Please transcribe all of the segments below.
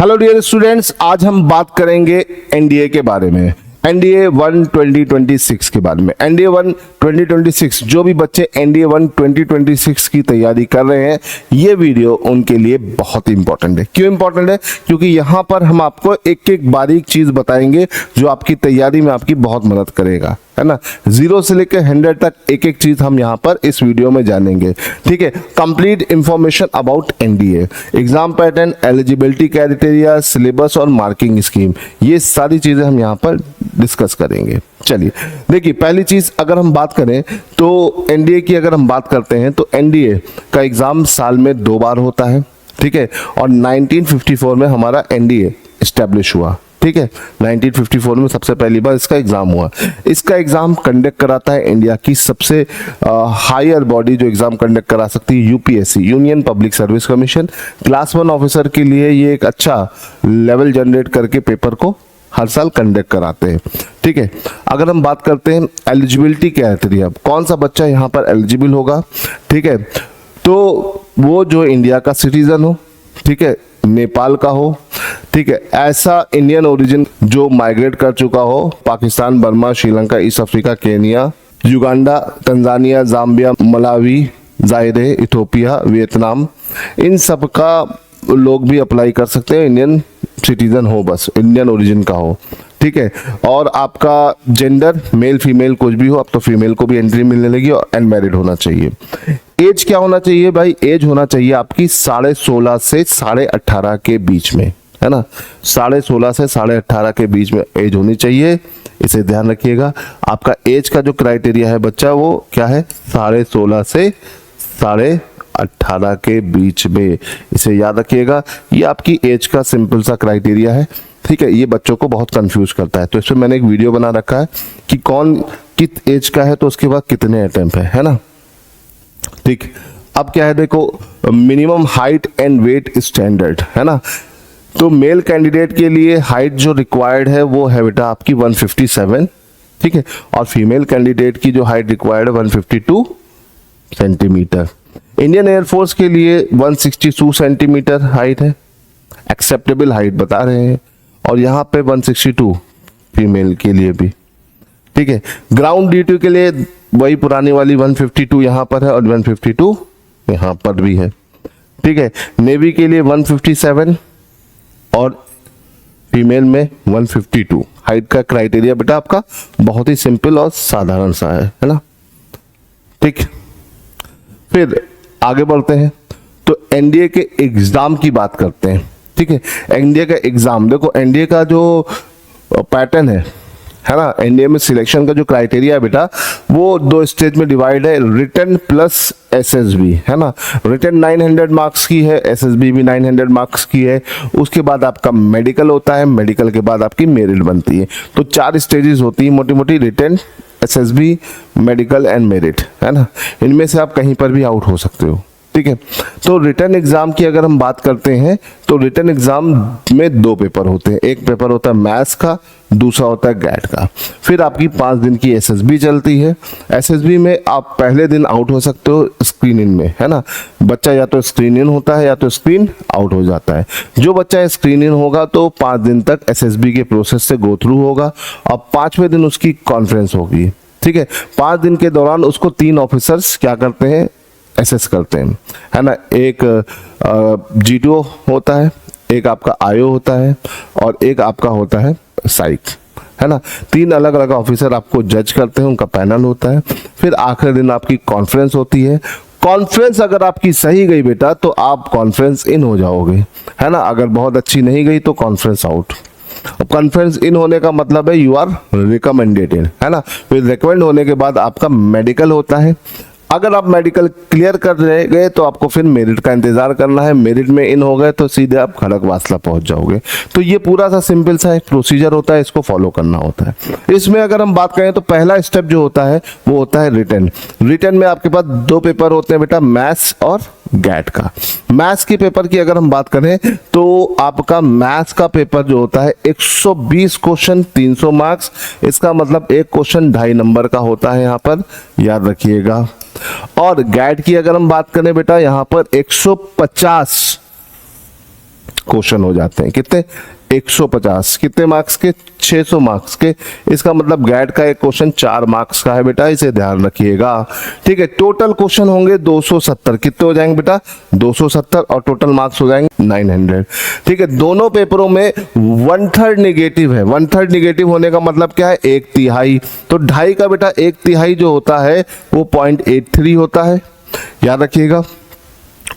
Hello dear students, आज हम बात करेंगे एनडीए के बारे में, एनडीए 1 2026 के बारे में। एनडीए 1 2026 जो भी बच्चे एनडीए 1 2026 की तैयारी कर रहे हैं, ये वीडियो उनके लिए बहुत इंपॉर्टेंट है। क्यों इंपॉर्टेंट है? क्योंकि यहाँ पर हम आपको एक एक बारीक चीज बताएंगे जो आपकी तैयारी में आपकी बहुत मदद करेगा, है ना। 0 से लेकर 100 तक एक एक चीज हम यहाँ पर इस वीडियो में जानेंगे, ठीक है। Complete information about NDA, exam pattern, eligibility criteria, syllabus और मार्किंग स्कीम, ये सारी चीजें हम यहाँ पर डिस्कस करेंगे। चलिए देखिए, पहली चीज अगर हम बात करें तो एनडीए की अगर हम बात करते हैं तो एनडीए का एग्जाम साल में 2 बार होता है, ठीक है। और 1954 में हमारा एनडीए एस्टेब्लिश हुआ, ठीक है। 1954 में सबसे पहली बार इसका एग्जाम हुआ। इसका एग्जाम कंडक्ट कराता है इंडिया की सबसे हायर बॉडी जो एग्जाम कंडक्ट करा सकती है, UPSC, union public service commission. Class 1 officer के लिए ये एक अच्छा लेवल जनरेट करके पेपर को हर साल कंडक्ट कराते हैं, ठीक है। अगर हम बात करते हैं एलिजिबिलिटी क्राइटेरिया, कौन सा बच्चा यहाँ पर एलिजिबल होगा, ठीक है, तो वो जो इंडिया का सिटीजन हो, ठीक है, नेपाल का हो, ठीक है, ऐसा इंडियन ओरिजिन जो माइग्रेट कर चुका हो Pakistan, Burma, Sri Lanka, East Africa, Kenya, Uganda, Tanzania, Zambia, Malawi, Zaire, Ethiopia, Vietnam, इन सब का लोग भी अप्लाई कर सकते हैं। इंडियन सिटीजन हो, बस इंडियन ओरिजिन का हो, ठीक है। और आपका जेंडर मेल फीमेल कुछ भी हो, अब तो फीमेल को भी एंट्री मिलने लगी, और अनमैरिड होना चाहिए। एज क्या होना चाहिए भाई? एज होना चाहिए आपकी 16.5 से 18.5 के बीच में, है ना। 16.5 से 18.5 के बीच में एज होनी चाहिए, इसे ध्यान रखिएगा। आपका एज का जो क्राइटेरिया है बच्चा, वो क्या है? 16.5 से 18.5 के बीच में, इसे याद रखिएगा। ये आपकी एज का सिंपल सा क्राइटेरिया है, ठीक है। ये बच्चों को बहुत कंफ्यूज करता है, तो इसमें मैंने एक वीडियो बना रखा है कि कौन किस एज का है तो उसके बाद कितने अटेम्प्ट है ना, ठीक। अब क्या है देखो, minimum height and weight standard, है ना। तो मेल कैंडिडेट के लिए हाइट जो रिक्वायर्ड है वो है बेटा आपकी 157, ठीक है। और फीमेल कैंडिडेट की जो हाइट रिक्वायर्ड है 152 सेंटीमीटर। इंडियन एयरफोर्स के लिए 162 सेंटीमीटर हाइट है, एक्सेप्टेबल हाइट बता रहे हैं। और यहाँ पे 162 फीमेल के लिए भी, ठीक है। ग्राउंड ड्यूटी के लिए वही पुरानी वाली 152 यहाँ पर है और 152 यहाँ पर भी है, ठीक है। नेवी के लिए 157 और फीमेल में 152। हाइट का क्राइटेरिया बेटा आपका बहुत ही सिंपल और साधारण सा है ना, ठीक। फिर आगे बढ़ते हैं तो एनडीए के एग्जाम की बात करते हैं, ठीक है। एनडीए का एग्जाम देखो, एनडीए का जो पैटर्न है ना, एनडीए में सिलेक्शन का जो क्राइटेरिया है बेटा, वो 2 स्टेज में डिवाइड है, रिटन प्लस एसएसबी, है ना। रिटन 900 मार्क्स की है, एसएसबी भी 900 मार्क्स की है। उसके बाद आपका मेडिकल होता है, मेडिकल के बाद आपकी मेरिट बनती है। तो 4 स्टेजेस होती है मोटी मोटी, written, SSB, medical and merit, है ना। इनमें से आप कहीं पर भी आउट हो सकते हो, ठीक है। तो रिटन एग्जाम की अगर हम बात करते हैं तो रिटन एग्जाम में 2 पेपर होते हैं, एक पेपर होता है मैथ्स का, दूसरा होता है गैट का। फिर आपकी 5 दिन की एसएसबी चलती है। एसएसबी में आप पहले दिन आउट हो सकते हो स्क्रीन इन में, है ना। बच्चा या तो स्क्रीन इन होता है या तो स्क्रीन आउट हो जाता है। जो बच्चा स्क्रीन इन होगा तो 5 दिन तक एसएसबी के प्रोसेस से गो थ्रू होगा और 5वें दिन उसकी कॉन्फ्रेंस होगी, ठीक है। 5 दिन के दौरान उसको 3 ऑफिसर्स क्या करते हैं? एसेस करते हैं, है ना। एक जीटीओ होता है, एक आपका आईओ होता है और एक आपका होता है साइक, है ना। 3 अलग अलग ऑफिसर आपको जज करते हैं, उनका पैनल होता है। फिर आखिरी दिन आपकी कॉन्फ्रेंस होती है। कॉन्फ्रेंस अगर आपकी सही गई बेटा तो आप कॉन्फ्रेंस इन हो जाओगे, है ना। अगर बहुत अच्छी नहीं गई तो कॉन्फ्रेंस आउट। कॉन्फ्रेंस इन होने का मतलब है यू आर रिकमेंडेड, है ना। फिर रिकमेंड होने के बाद आपका मेडिकल होता है। अगर आप मेडिकल क्लियर कर गए तो आपको फिर मेरिट का इंतजार करना है। मेरिट में इन हो गए तो सीधे आप खड़गवासला पहुंच जाओगे। तो ये पूरा सा सिंपल सा एक प्रोसीजर होता है, इसको फॉलो करना होता है। इसमें अगर हम बात करें तो पहला स्टेप जो होता है वो होता है रिटन। रिटन में आपके पास 2 पेपर होते हैं बेटा, मैथ्स और गैट का। मैथ्स के पेपर की अगर हम बात करें तो आपका मैथ्स का पेपर जो होता है 120 क्वेश्चन 300 मार्क्स, इसका मतलब एक क्वेश्चन 2.5 नंबर का होता है, यहाँ पर याद रखिएगा। और गैट की अगर हम बात करें बेटा, यहाँ पर 150 क्वेश्चन हो जाते हैं। कितने? 150। कितने मार्क्स के? 600 मार्क्स के। इसका मतलब गैट का एक क्वेश्चन 4 मार्क्स का है बेटा, इसे ध्यान रखिएगा। ठीक है, टोटल क्वेश्चन होंगे 270। कितने हो जाएंगे बेटा? 270, और टोटल मार्क्स हो जाएंगे 900। ठीक है, दोनों पेपरों में 1/3 नेगेटिव है। 1/3 नेगेटिव होने का मतलब क्या है? 1/3। तो 2.5 का बेटा 1/3 जो होता है वो 0.83 होता है, याद रखिएगा।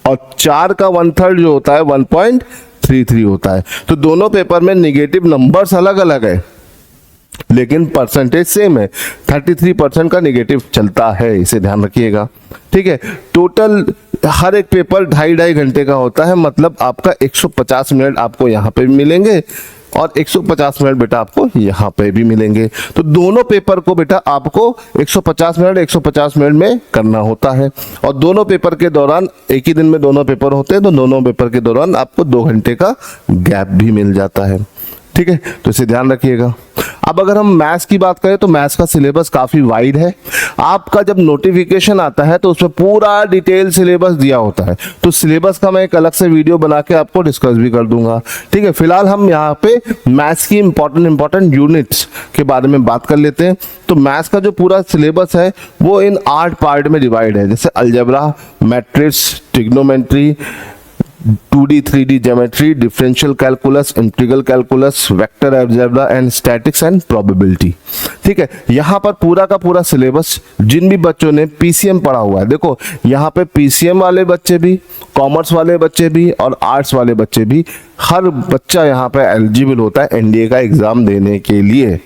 और 4 का 1/3 जो होता है 1.33 होता है। तो दोनों पेपर में निगेटिव नंबर्स अलग अलग है, लेकिन परसेंटेज सेम है। 33% का निगेटिव चलता है, इसे ध्यान रखिएगा। ठीक है, टोटल हर एक पेपर 2.5 घंटे का होता है, मतलब आपका 150 मिनट आपको यहाँ पे भी मिलेंगे और 150 मिनट बेटा आपको यहाँ पे भी मिलेंगे। तो दोनों पेपर को बेटा आपको 150 मिनट में करना होता है। और दोनों पेपर के दौरान, एक ही दिन में दोनों पेपर होते हैं, तो दोनों पेपर के दौरान आपको 2 घंटे का गैप भी मिल जाता है। ठीक है, तो इसे ध्यान रखिएगा। अब अगर हम मैथ्स की बात करें तो मैथ्स का सिलेबस काफी वाइड है। आपका जब नोटिफिकेशन आता है तो उसमें पूरा डिटेल सिलेबस दिया होता है, तो सिलेबस का मैं एक अलग से वीडियो बना के आपको डिस्कस भी कर दूंगा। ठीक है, फिलहाल हम यहाँ पे मैथ्स की इंपॉर्टेंट यूनिट्स के बारे में बात कर लेते हैं। तो मैथ्स का जो पूरा सिलेबस है वो इन 8 पार्ट में डिवाइड है, जैसे algebra, matrix, trigonometry, 2D 3D geometry, differential calculus, integral calculus, vector algebra and statics and probability. ठीक है, यहाँ पर पूरा का पूरा सिलेबस, जिन भी बच्चों ने पीसीएम पढ़ा हुआ है, देखो यहाँ पे पीसीएम वाले बच्चे भी, कॉमर्स वाले बच्चे भी और आर्ट्स वाले बच्चे भी, हर बच्चा यहाँ पे एलिजिबल होता है एनडीए का एग्जाम देने के लिए।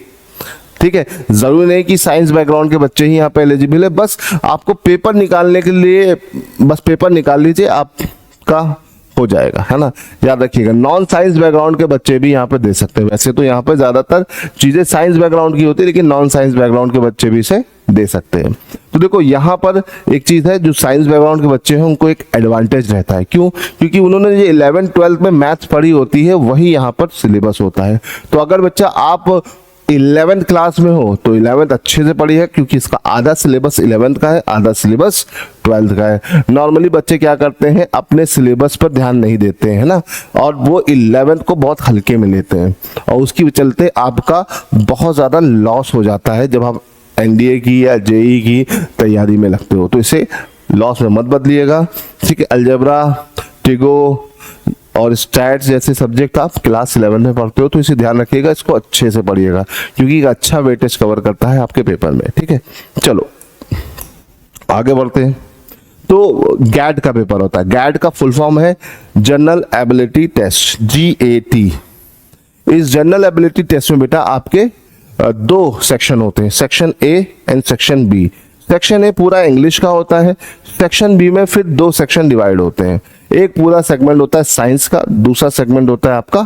ठीक है, जरूरी नहीं कि साइंस बैकग्राउंड के बच्चे ही यहाँ पे एलिजिबल है, बस आपको पेपर निकालने के लिए बस पेपर निकाल लीजिए, आपका हो जाएगा, है ना, याद रखिएगा। नॉन साइंस बैकग्राउंड के बच्चे भी यहाँ पे दे सकते हैं। वैसे तो यहाँ पे ज्यादातर चीजें साइंस बैकग्राउंड की होती है, लेकिन नॉन साइंस बैकग्राउंड के बच्चे भी इसे दे सकते हैं। तो देखो यहाँ पर एक चीज है, जो साइंस बैकग्राउंड के बच्चे हैं उनको एक एडवांटेज रहता है। क्यों? क्योंकि उन्होंने ये 11th 12th में मैथ्स पढ़ी होती है, वही यहाँ पर सिलेबस होता है। तो अगर बच्चा आप 11th क्लास में हो तो 11th अच्छे से पढ़ी है, क्योंकि इसका आधा सिलेबस 11th का है, आधा सिलेबस 12th का है। नॉर्मली बच्चे क्या करते हैं, अपने सिलेबस पर ध्यान नहीं देते हैं ना, और वो 11th को बहुत हल्के में लेते हैं, और उसकी चलते आपका बहुत ज़्यादा लॉस हो जाता है जब आप एनडीए की या जेई की तैयारी में लगते हो। तो इसे लॉस में मत बदलिएगा। ठीक है, अलजेब्रा, ट्रिगो और स्टैट्स जैसे सब्जेक्ट आप क्लास 11 में पढ़ते हो, तो इसे ध्यान रखिएगा, इसको अच्छे से पढ़िएगा, क्योंकि एक अच्छा वेटेज कवर करता है आपके पेपर में। ठीक है, चलो आगे बढ़ते हैं। तो गैट का पेपर होता है। गैट का फुल फॉर्म है जनरल एबिलिटी टेस्ट, GAT। इस जनरल एबिलिटी टेस्ट में बेटा आपके 2 सेक्शन होते हैं, section A and section B। Section A पूरा इंग्लिश का होता है, सेक्शन B में फिर 2 सेक्शन डिवाइड होते हैं। एक पूरा सेगमेंट होता है साइंस का, दूसरा सेगमेंट होता है आपका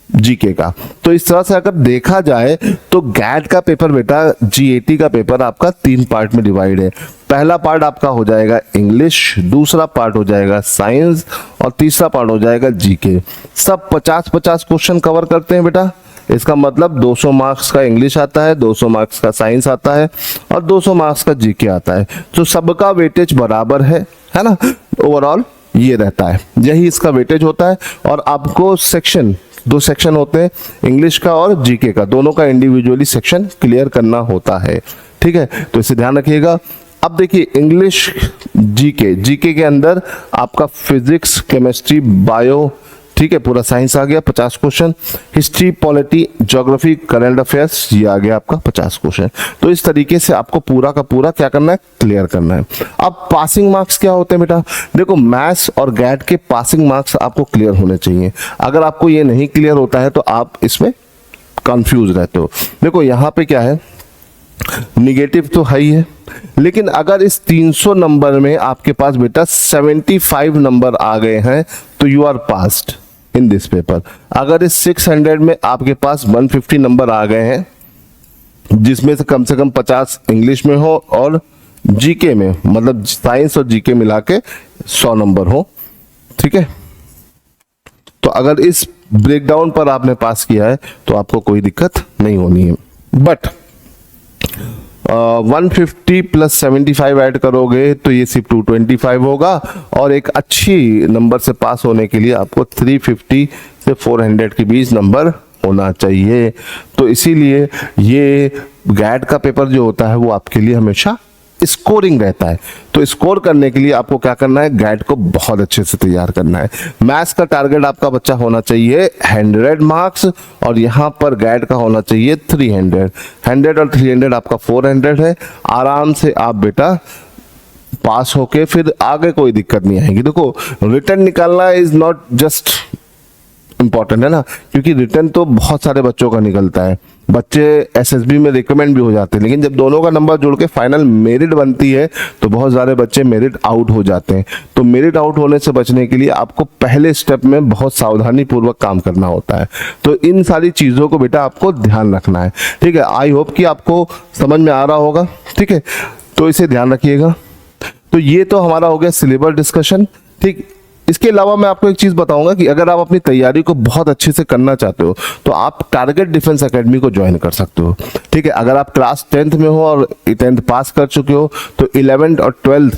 जीके का। तो इस तरह से अगर देखा जाए तो गैट का पेपर बेटा, GAT का पेपर आपका 3 पार्ट में डिवाइड है। पहला पार्ट आपका हो जाएगा इंग्लिश, दूसरा पार्ट हो जाएगा साइंस और तीसरा पार्ट हो जाएगा जीके। सब 50-50 क्वेश्चन कवर करते हैं बेटा। इसका मतलब 200 मार्क्स का इंग्लिश आता है, 200 मार्क्स का साइंस आता है और 200 मार्क्स का जीके आता है। तो सबका वेटेज बराबर है ना, ओवरऑल ये रहता है, यही इसका वेटेज होता है। और आपको सेक्शन, 2 सेक्शन होते हैं, इंग्लिश का और जीके का, दोनों का इंडिविजुअली सेक्शन क्लियर करना होता है। ठीक है, तो इसे ध्यान रखिएगा। अब देखिए इंग्लिश, जीके के अंदर आपका फिजिक्स, केमिस्ट्री, बायो, ठीक है, पूरा साइंस आ गया 50 question. History, polity, geography, current affairs, ये आ गया आपका 50 क्वेश्चन। तो इस तरीके से आपको पूरा का पूरा क्या करना है, क्लियर करना है। अब पासिंग मार्क्स क्या होते हैं बेटा? देखो मैथ्स और गैट के पासिंग मार्क्स आपको क्लियर होने चाहिए। अगर आपको ये नहीं क्लियर होता है तो आप इसमें कंफ्यूज रहते हो। देखो यहाँ पे क्या है, निगेटिव तो है ही है, लेकिन अगर इस 300 नंबर में आपके पास बेटा 75 नंबर आ गए हैं तो you are passed in this paper. अगर इस 600 में आपके पास 150 नंबर आ गए हैं, जिसमें से कम 50 इंग्लिश में हो और जीके में, मतलब साइंस और जीके मिला के 100 नंबर हो, ठीक है, तो अगर इस ब्रेकडाउन पर आपने पास किया है तो आपको कोई दिक्कत नहीं होनी है। बट 150 प्लस 75 ऐड करोगे तो ये सिर्फ 225 होगा, और एक अच्छी नंबर से पास होने के लिए आपको 350 से 400 के बीच नंबर होना चाहिए। तो इसीलिए ये गैट का पेपर जो होता है वो आपके लिए हमेशा स्कोरिंग रहता है। तो स्कोर करने के लिए आपको क्या करना है, गैट को बहुत अच्छे से तैयार करना है। मैथ्स का टारगेट आपका बच्चा होना चाहिए 100 मार्क्स, और यहाँ पर गैट का होना चाहिए 300। 100 और 300 आपका 400 है। आराम से आप बेटा पास होके फिर आगे कोई दिक्कत नहीं आएगी। देखो रिटर्न निकालना इज नॉट जस्ट इंपॉर्टेंट है ना, क्योंकि रिटर्न तो बहुत सारे बच्चों का निकलता है, बच्चे एसएसबी में रिकमेंड भी हो जाते हैं, लेकिन जब दोनों का नंबर जुड़ के फाइनल मेरिट बनती है तो बहुत सारे बच्चे मेरिट आउट हो जाते हैं। तो मेरिट आउट होने से बचने के लिए आपको पहले स्टेप में बहुत सावधानी पूर्वक काम करना होता है। तो इन सारी चीज़ों को बेटा आपको ध्यान रखना है, ठीक है। आई होप कि आपको समझ में आ रहा होगा, ठीक है। तो इसे ध्यान रखिएगा। तो ये तो हमारा हो गया सिलेबस डिस्कशन, ठीक। इसके अलावा मैं आपको एक चीज बताऊंगा कि अगर आप अपनी तैयारी को बहुत अच्छे से करना चाहते हो तो आप टारगेट डिफेंस एकेडमी को ज्वाइन कर सकते हो, ठीक है। अगर आप क्लास 10th में हो और 10th पास कर चुके हो तो 11th और 12th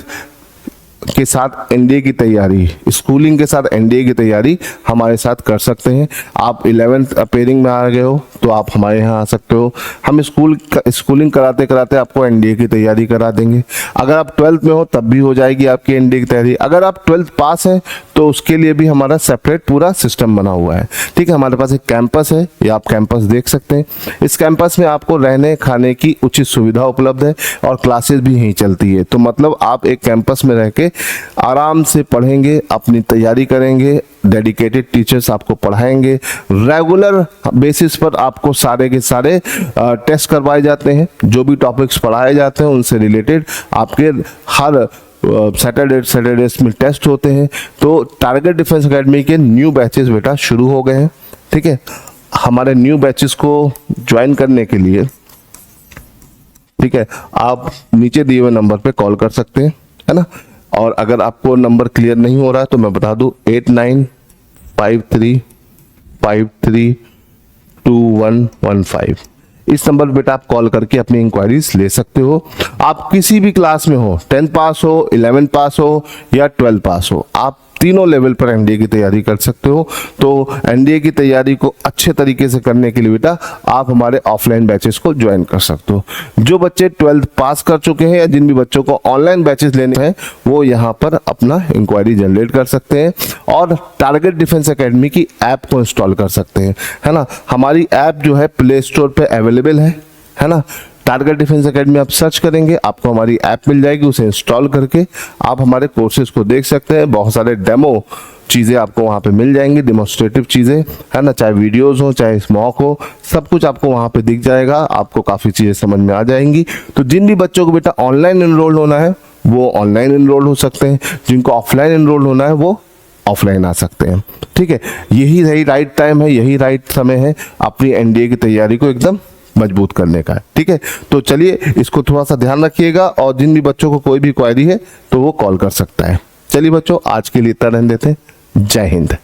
के साथ एनडीए की तैयारी, स्कूलिंग के साथ एनडीए की तैयारी हमारे साथ कर सकते हैं। आप 11th अपेयरिंग में आ गए हो तो आप हमारे यहाँ आ सकते हो। हम स्कूलिंग कराते कराते आपको एनडीए की तैयारी करा देंगे। अगर आप 12th में हो तब भी हो जाएगी आपकी एनडीए की तैयारी। अगर आप 12th पास है तो उसके लिए भी हमारा सेपरेट पूरा सिस्टम बना हुआ है, ठीक है। हमारे पास एक कैंपस है, ये आप कैंपस देख सकते हैं। इस कैंपस में आपको रहने खाने की उचित सुविधा उपलब्ध है और क्लासेस भी यहीं चलती है। तो मतलब आप एक कैंपस में रह के आराम से पढ़ेंगे, अपनी तैयारी करेंगे, डेडिकेटेड टीचर्स आपको पढ़ाएंगे, रेगुलर बेसिस पर आपको सारे के सारे टेस्ट करवाए जाते हैं। जो भी टॉपिक्स पढ़ाए जाते हैं उनसे रिलेटेड आपके हर सैटरडेज में टेस्ट होते हैं। तो टारगेट डिफेंस एकेडमी के न्यू बैचेस बेटा शुरू हो गए हैं, ठीक है। हमारे न्यू बैचेस को ज्वाइन करने के लिए, ठीक है, आप नीचे दिए हुए नंबर पे कॉल कर सकते हैं, है ना। और अगर आपको नंबर क्लियर नहीं हो रहा है तो मैं बता दूं 8953532115 इस नंबर पर बेटा आप कॉल करके अपनी इंक्वायरीज ले सकते हो। आप किसी भी क्लास में हो, 10th पास हो, 11th पास हो या 12th पास हो, आप तीनों लेवल पर एनडीए की तैयारी कर सकते हो। तो एनडीए की तैयारी को अच्छे तरीके से करने के लिए बेटा आप हमारे ऑफलाइन बैचेस को ज्वाइन कर सकते हो। जो बच्चे 12th पास कर चुके हैं या जिन भी बच्चों को ऑनलाइन बैचेस लेने हैं वो यहाँ पर अपना इंक्वायरी जनरेट कर सकते हैं और टारगेट डिफेंस एकेडमी की ऐप को इंस्टॉल कर सकते हैं, है ना। हमारी ऐप जो है प्ले स्टोर पे अवेलेबल है ना। टारगेट डिफेंस एकेडमी आप सर्च करेंगे आपको हमारी ऐप मिल जाएगी, उसे इंस्टॉल करके आप हमारे कोर्सेज को देख सकते हैं। बहुत सारे डेमो चीज़ें आपको वहाँ पे मिल जाएंगी, डेमोस्ट्रेटिव चीज़ें, है ना, चाहे वीडियोस हो चाहे स्मॉक हो, सब कुछ आपको वहाँ पे दिख जाएगा। आपको काफ़ी चीज़ें समझ में आ जाएंगी। तो जिन भी बच्चों को बेटा ऑनलाइन एनरोल होना है वो ऑनलाइन एनरोल हो सकते हैं, जिनको ऑफलाइन एनरोल होना है वो ऑफलाइन आ सकते हैं, ठीक है। यही सही राइट टाइम है, यही राइट समय है अपनी एनडीए की तैयारी को एकदम मजबूत करने का, ठीक है। तो चलिए इसको थोड़ा सा ध्यान रखिएगा और जिन भी बच्चों को कोई भी क्वेरी है तो वो कॉल कर सकता है। चलिए बच्चों आज के लिए इतना रहने देते हैं। जय हिंद।